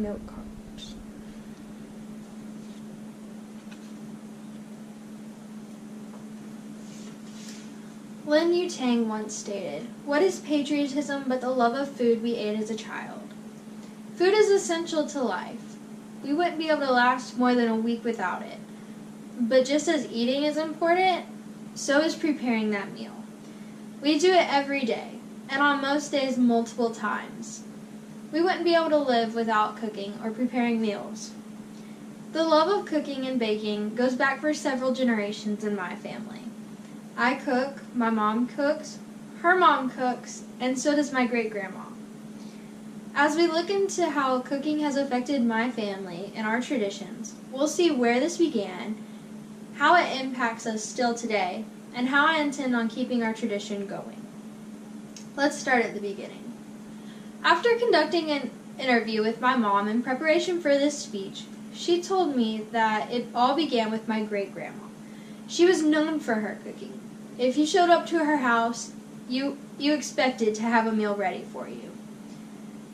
milk cartons. Lin Yutang once stated, "What is patriotism but the love of food we ate as a child?" Food is essential to life. We wouldn't be able to last more than a week without it. But just as eating is important, so is preparing that meal. We do it every day, and on most days multiple times. We wouldn't be able to live without cooking or preparing meals. The love of cooking and baking goes back for several generations in my family. I cook, my mom cooks, her mom cooks, and so does my great-grandma. As we look into how cooking has affected my family and our traditions, we'll see where this began, how it impacts us still today, and how I intend on keeping our tradition going. Let's start at the beginning. After conducting an interview with my mom in preparation for this speech, she told me that it all began with my great-grandma. She was known for her cooking. If you showed up to her house, you expected to have a meal ready for you.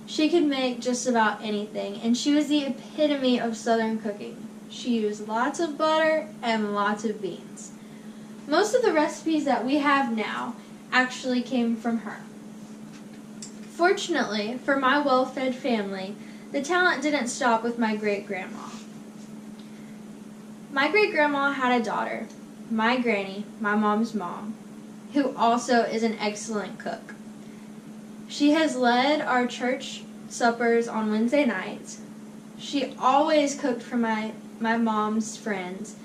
She could make just about anything, and she was the epitome of Southern cooking. She used lots of butter and lots of beans. Most of the recipes that we have now actually came from her. Fortunately, for my well-fed family, the talent didn't stop with my great-grandma. My great-grandma had a daughter, my granny, my mom's mom, who also is an excellent cook. She has led our church suppers on Wednesday nights. She always cooked for my mom's friends,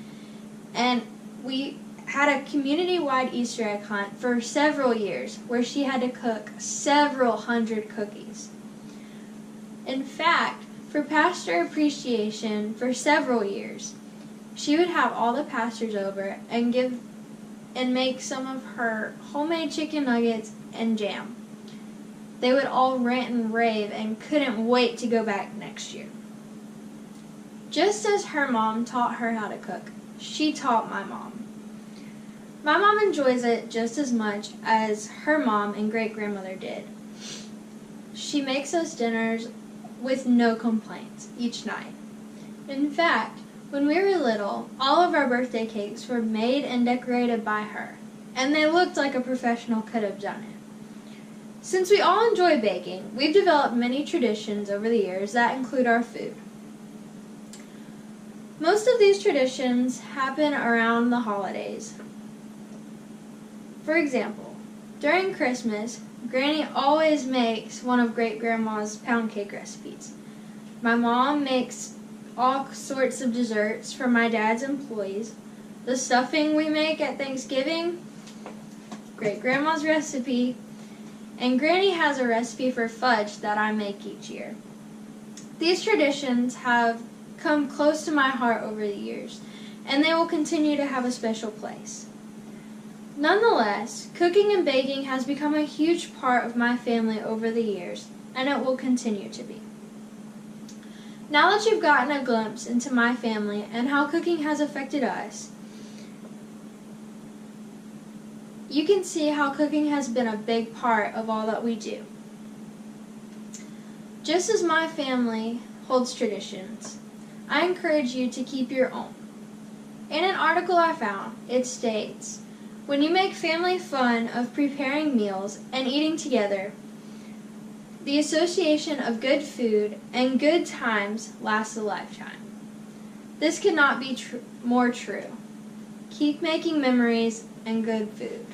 and we had a community-wide Easter egg hunt for several years where she had to cook several hundred cookies. In fact, for pastor appreciation for several years, she would have all the pastors over and make some of her homemade chicken nuggets and jam. They would all rant and rave and couldn't wait to go back next year. Just as her mom taught her how to cook, she taught my mom. My mom enjoys it just as much as her mom and great-grandmother did. She makes us dinners with no complaints each night. In fact, when we were little, all of our birthday cakes were made and decorated by her, and they looked like a professional could have done it. Since we all enjoy baking, we've developed many traditions over the years that include our food. Most of these traditions happen around the holidays. For example, during Christmas, Granny always makes one of Great-Grandma's pound cake recipes. My mom makes all sorts of desserts for my dad's employees. The stuffing we make at Thanksgiving, Great-Grandma's recipe, and Granny has a recipe for fudge that I make each year. These traditions have come close to my heart over the years, and they will continue to have a special place. Nonetheless, cooking and baking has become a huge part of my family over the years, and it will continue to be. Now that you've gotten a glimpse into my family and how cooking has affected us, you can see how cooking has been a big part of all that we do. Just as my family holds traditions, I encourage you to keep your own. In an article I found, it states, "When you make family fun of preparing meals and eating together, the association of good food and good times lasts a lifetime." This could not be more true. Keep making memories and good food.